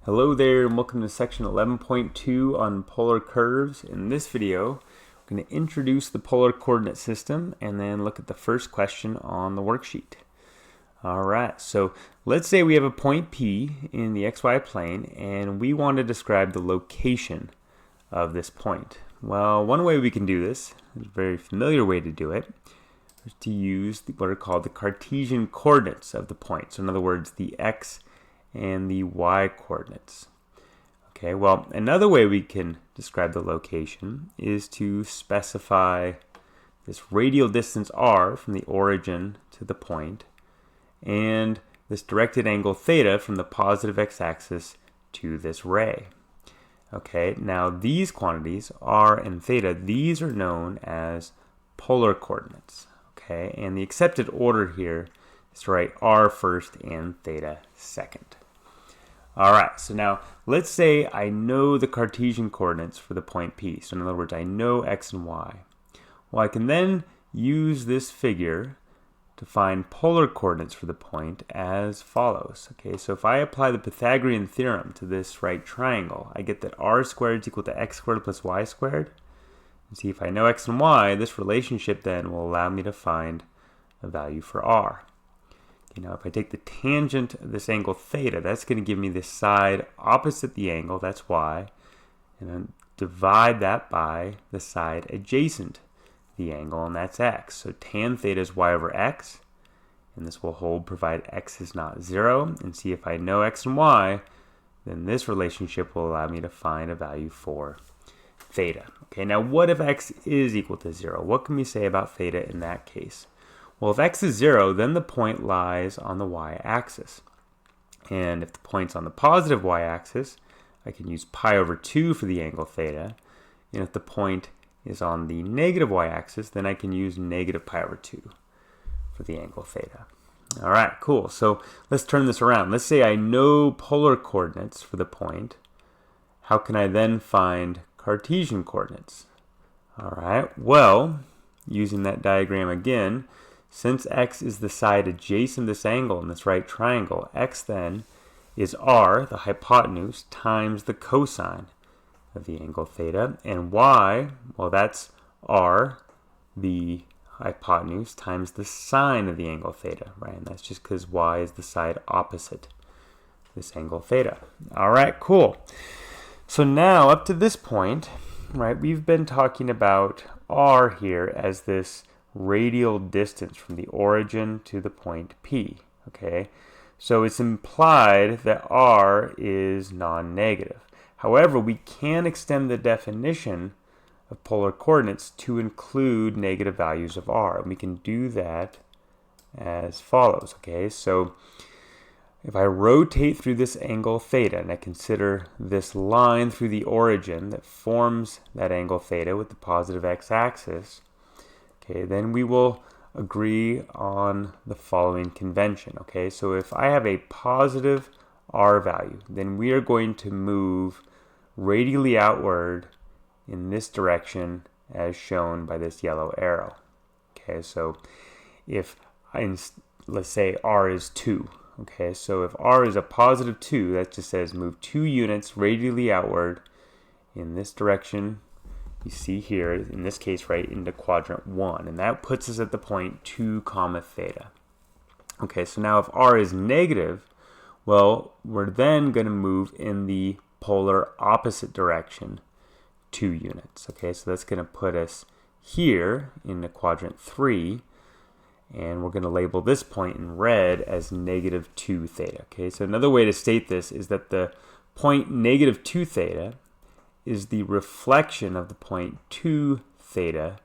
Hello there and welcome to section 11.2 on polar curves. In this video, we're going to introduce the polar coordinate system and then look at the first question on the worksheet. Alright, so let's say we have a point P in the XY plane and we want to describe the location of this point. Well, one way we can do this, a very familiar way to do it, is to use what are called the Cartesian coordinates of the point. So in other words, the X and the y coordinates. Okay, well, another way we can describe the location is to specify this radial distance r from the origin to the point and this directed angle theta from the positive x-axis to this ray. Okay, now these quantities, r and theta, these are known as polar coordinates. Okay, and the accepted order here is to write r first and theta second. Alright, so now let's say I know the Cartesian coordinates for the point P. So in other words, I know x and y. Well, I can then use this figure to find polar coordinates for the point as follows. Okay, so if I apply the Pythagorean theorem to this right triangle, I get that r squared is equal to x squared plus y squared. And see, if I know x and y, this relationship then will allow me to find a value for r. Now, if I take the tangent of this angle theta, that's going to give me the side opposite the angle, that's y, and then divide that by the side adjacent the angle, and that's x. So tan theta is y over x, and this will hold provided x is not 0. And see, if I know x and y, then this relationship will allow me to find a value for theta. Okay, now what if x is equal to 0? What can we say about theta in that case? Well, if x is 0, then the point lies on the y-axis. And if the point's on the positive y-axis, I can use pi over 2 for the angle theta. And if the point is on the negative y-axis, then I can use negative pi over 2 for the angle theta. All right, cool. So let's turn this around. Let's say I know polar coordinates for the point. How can I then find Cartesian coordinates? All right, well, using that diagram again, since x is the side adjacent to this angle in this right triangle, x then is r, the hypotenuse, times the cosine of the angle theta, and y, well, that's r, the hypotenuse, times the sine of the angle theta, right? And that's just because y is the side opposite this angle theta. All right, cool. So now, up to this point, right, we've been talking about r here as this radial distance from the origin to the point P. Okay, so it's implied that r is non-negative. However, we can extend the definition of polar coordinates to include negative values of r, and we can do that as follows. Okay, so if I rotate through this angle theta and I consider this line through the origin that forms that angle theta with the positive x-axis, okay, then we will agree on the following convention. Okay, so if I have a positive r value, then we are going to move radially outward in this direction as shown by this yellow arrow. Okay, so if let's say r is 2. Okay, so if r is a positive 2, that just says move 2 units radially outward in this direction. You see here, in this case, right into quadrant 1, and that puts us at the point 2 comma theta. Okay, so now if r is negative, well, we're then going to move in the polar opposite direction 2 units. Okay, so that's going to put us here into quadrant 3, and we're going to label this point in red as negative 2 theta. Okay, so another way to state this is that the point negative 2 theta is the reflection of the point 2 theta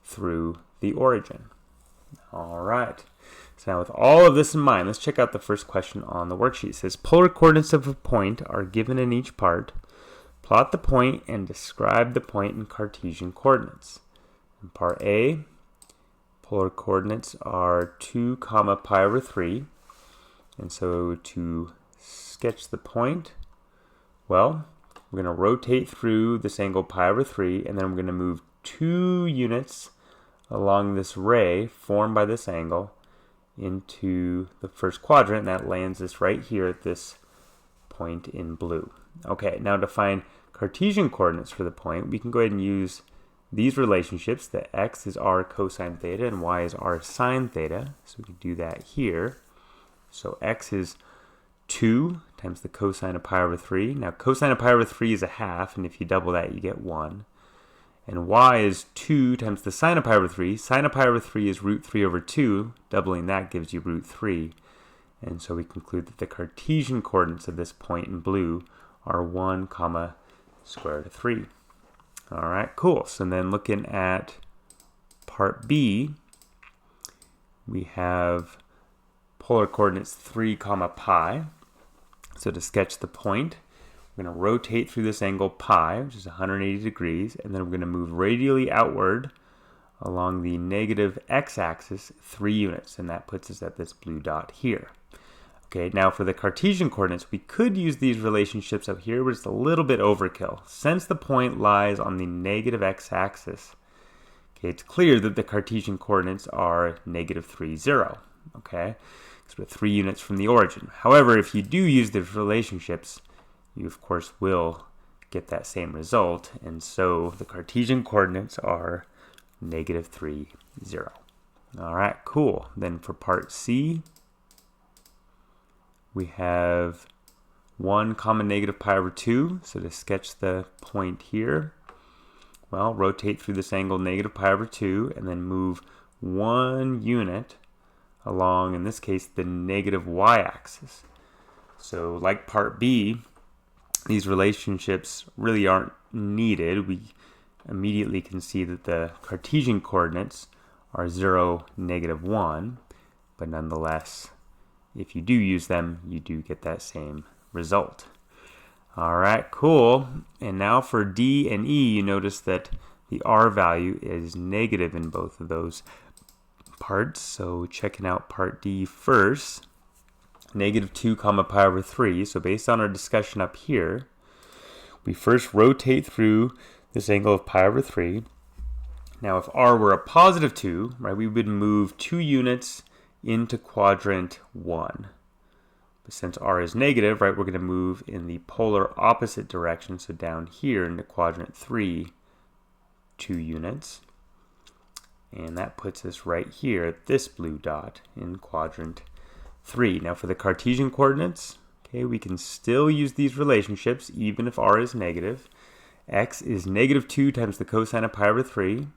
through the origin. All right. So now with all of this in mind, let's check out the first question on the worksheet. It says, polar coordinates of a point are given in each part. Plot the point and describe the point in Cartesian coordinates. In part A, polar coordinates are 2 comma pi over 3. And so to sketch the point, well, we're going to rotate through this angle pi over 3, and then we're going to move 2 units along this ray formed by this angle into the first quadrant, and that lands us right here at this point in blue. Okay, now to find Cartesian coordinates for the point, we can go ahead and use these relationships, that x is r cosine theta and y is r sine theta. So we can do that here. So x is 2 times the cosine of pi over 3. Now cosine of pi over 3 is a half, and if you double that, you get 1. And y is 2 times the sine of pi over 3. Sine of pi over 3 is root 3 over 2. Doubling that gives you root 3. And so we conclude that the Cartesian coordinates of this point in blue are 1 comma square root of 3. All right, cool. So then looking at part B, we have polar coordinates 3 comma pi. So to sketch the point, we're going to rotate through this angle pi, which is 180 degrees, and then we're going to move radially outward along the negative x-axis 3 units, and that puts us at this blue dot here. Okay, now for the Cartesian coordinates, we could use these relationships up here, but it's a little bit overkill. Since the point lies on the negative x-axis, okay, it's clear that the Cartesian coordinates are negative 3, 0. Okay, so we're 3 units from the origin. However, if you do use these relationships, you of course will get that same result, and so the Cartesian coordinates are negative 3, 0. All right, cool. Then for part C, we have 1 comma negative pi over 2. So to sketch the point here, well, rotate through this angle negative pi over 2 and then move 1 unit along, in this case, the negative y-axis. So like part B, these relationships really aren't needed. We immediately can see that the Cartesian coordinates are 0, negative 1, but nonetheless, if you do use them, you do get that same result. All right, cool. And now for D and E, you notice that the R value is negative in both of those parts. So checking out part D first, negative 2 comma pi over 3. So based on our discussion up here, we first rotate through this angle of pi over 3. Now if R were a positive 2, right, we would move 2 units into quadrant 1. But since R is negative, right, we're going to move in the polar opposite direction, so down here into quadrant 3, 2 units. And that puts us right here at this blue dot in quadrant 3. Now for the Cartesian coordinates, okay, we can still use these relationships even if R is negative. X is negative 2 times the cosine of pi over 3.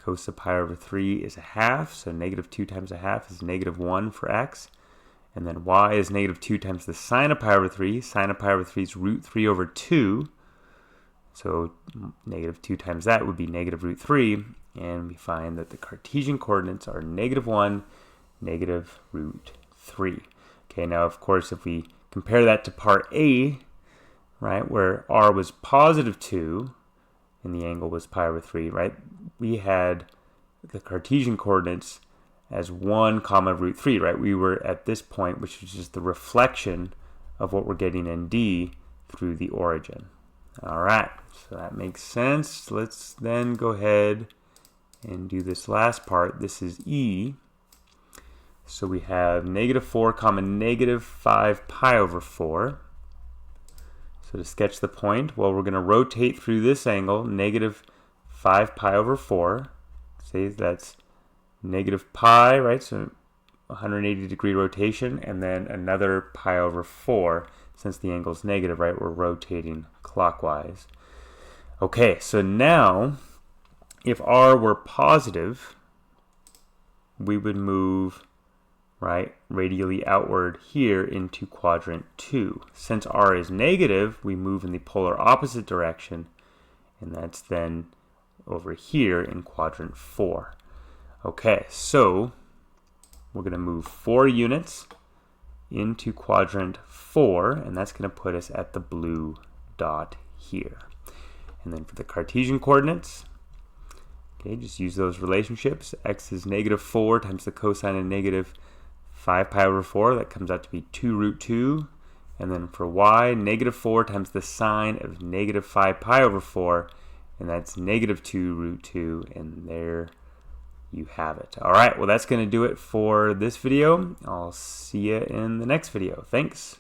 Cos of pi over 3 is a half, so negative 2 times a half is negative 1 for x. And then y is negative 2 times the sine of pi over 3. Sine of pi over 3 is root 3 over 2. So negative 2 times that would be negative root 3. And we find that the Cartesian coordinates are negative 1, negative root 3. Okay, now of course if we compare that to part A, right, where r was positive 2 and the angle was pi over 3, right, we had the Cartesian coordinates as 1 comma root 3, right? We were at this point, which is just the reflection of what we're getting in D through the origin. All right, so that makes sense. Let's then go ahead and do this last part. This is E. So we have negative 4 comma negative 5 pi over 4. So to sketch the point, well, we're going to rotate through this angle, negative 5 pi over 4. Say that's negative pi, right? So 180 degree rotation, and then another pi over 4. Since the angle is negative, right, we're rotating clockwise. Okay, so now if r were positive, we would move, right, radially outward here into quadrant 2. Since r is negative, we move in the polar opposite direction, and that's then over here in quadrant 4. Okay, so we're going to move 4 units into quadrant 4, and that's going to put us at the blue dot here. And then for the Cartesian coordinates, okay, just use those relationships. X is negative 4 times the cosine of negative 5 pi over 4. That comes out to be 2 root 2. And then for y, negative 4 times the sine of negative 5 pi over 4. And that's negative 2 root 2. And there you have it. All right, well, that's going to do it for this video. I'll see you in the next video. Thanks.